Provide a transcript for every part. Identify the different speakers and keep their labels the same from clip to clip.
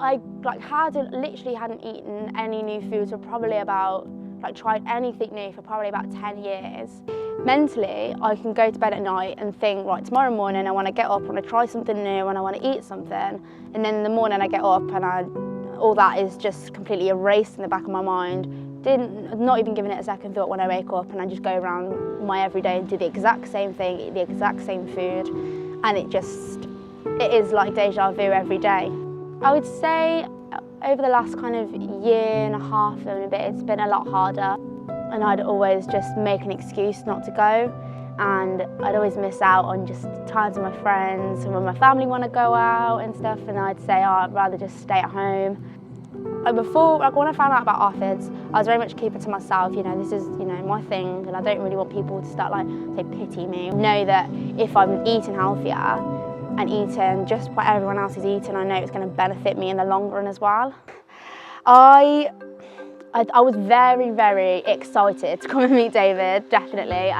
Speaker 1: I literally hadn't eaten any new foods for probably about, tried anything new for probably about 10 years. Mentally, I can go to bed at night and think, right, tomorrow morning I want to get up, I want to try something new and I want to eat something. And then in the morning I get up and all that is just completely erased in the back of my mind. Not even giving it a second thought when I wake up, and I just go around my everyday and do the exact same thing, eat the exact same food. And it is like deja vu every day. I would say over the last kind of year and a half and a bit, it's been a lot harder. And I'd always just make an excuse not to go. And I'd always miss out on just times with my friends and when my family want to go out and stuff. And I'd say, oh, I'd rather just stay at home. And before, when I found out about ARFIDs, I was very much keeping to myself. This is, my thing, and I don't really want people to start say pity me. Know that if I'm eating healthier and eating just what everyone else is eating, I know it's going to benefit me in the long run as well. I was very, very excited to come and meet David, definitely.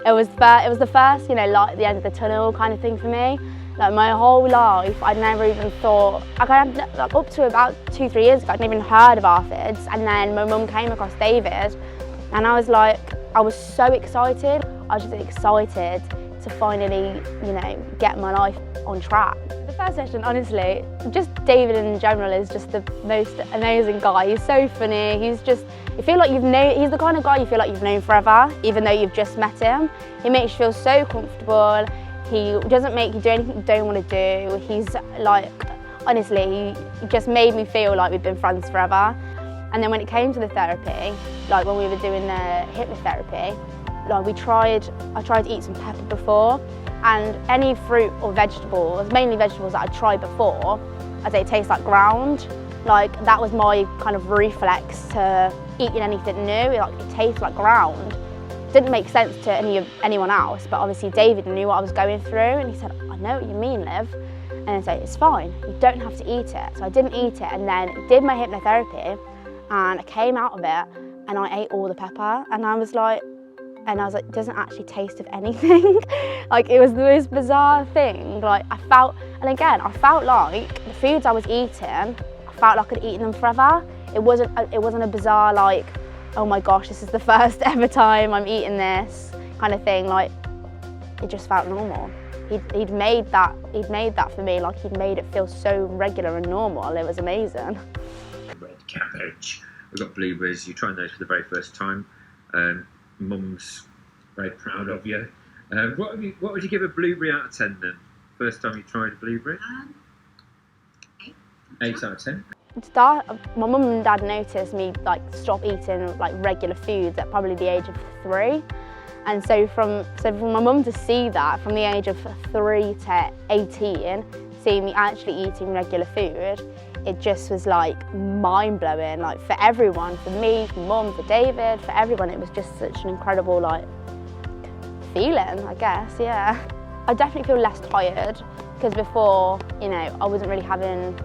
Speaker 1: It was the first, light at the end of the tunnel kind of thing for me. My whole life, I'd never even thought, up to about 2-3 years ago, I'd never even heard of ARFIDs. And then my mum came across David, and I was so excited. I was just excited to finally, get my life on track. The first session, honestly, just David in general is just the most amazing guy. He's so funny. He's the kind of guy you feel like you've known forever, even though you've just met him. He makes you feel so comfortable. He doesn't make you do anything you don't want to do. He's honestly, he just made me feel like we've been friends forever. And then when it came to the therapy, when we were doing the hypnotherapy, I tried to eat some pepper before, and any fruit or vegetables, mainly vegetables that I'd tried before, I'd say it tastes like ground. That was my kind of reflex to eating anything new. It tastes like ground. Didn't make sense to anyone else, but obviously David knew what I was going through, and he said, I know what you mean, Liv. And I said, it's fine, you don't have to eat it. So I didn't eat it, and then did my hypnotherapy, and I came out of it, and I ate all the pepper, and I was like, it doesn't actually taste of anything. It was the most bizarre thing. I felt like the foods I was eating, I felt like I'd eaten them forever. It wasn't a bizarre oh my gosh, this is the first ever time I'm eating this kind of thing. It just felt normal. He'd made that for me. He'd made it feel so regular and normal. It was amazing.
Speaker 2: Red cabbage. We've got blueberries. You're trying those for the very first time. Mum's very proud of you. What would you give a blueberry out of 10 then? First time you tried a blueberry? 8 out of 10.
Speaker 1: My mum and dad noticed me stop eating regular foods at probably the age of 3, and so for my mum to see that from the age of 3 to 18, seeing me actually eating regular food, it just was mind-blowing. For everyone, for me, for mum, for David, for everyone, it was just such an incredible feeling, I guess. Yeah. I definitely feel less tired, because before, I wasn't really having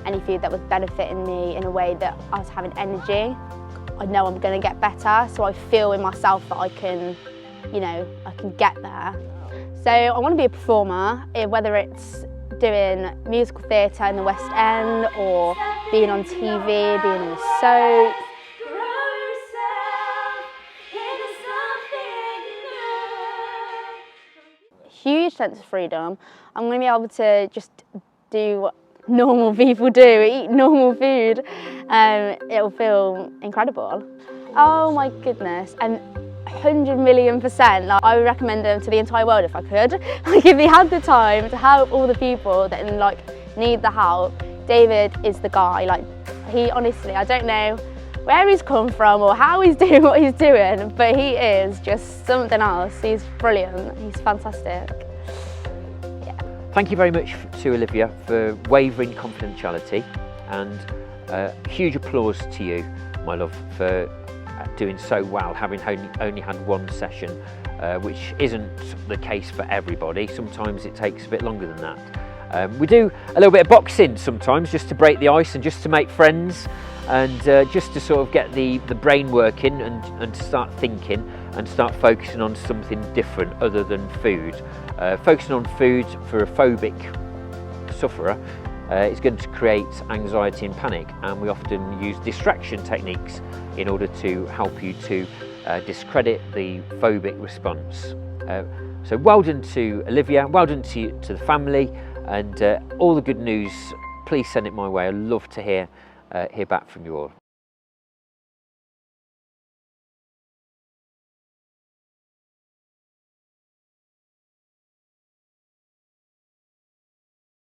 Speaker 1: any food that was benefiting me in a way that I was having energy. I know I'm going to get better, so I feel in myself that I can get there. So I want to be a performer, whether it's doing musical theatre in the West End or being on TV, being in a soap. Huge sense of freedom. I'm going to be able to just do what normal people do, eat normal food. It'll feel incredible. Oh my goodness, and 100,000,000%. I would recommend them to the entire world if I could. If they had the time to help all the people that need the help, David is the guy. He honestly, I don't know where he's come from or how he's doing what he's doing, but he is just something else. He's brilliant, he's fantastic.
Speaker 3: Thank you very much to Olivia for waiving confidentiality, and huge applause to you, my love, for doing so well, having only had one session, which isn't the case for everybody. Sometimes it takes a bit longer than that. We do a little bit of boxing sometimes, just to break the ice and just to make friends, and just to sort of get the brain working and to start thinking and start focusing on something different other than food. Focusing on food for a phobic sufferer it's going to create anxiety and panic, and we often use distraction techniques in order to help you to discredit the phobic response. So well done to Olivia, well done to the family, and all the good news, please send it my way. I'd love to hear back from you all.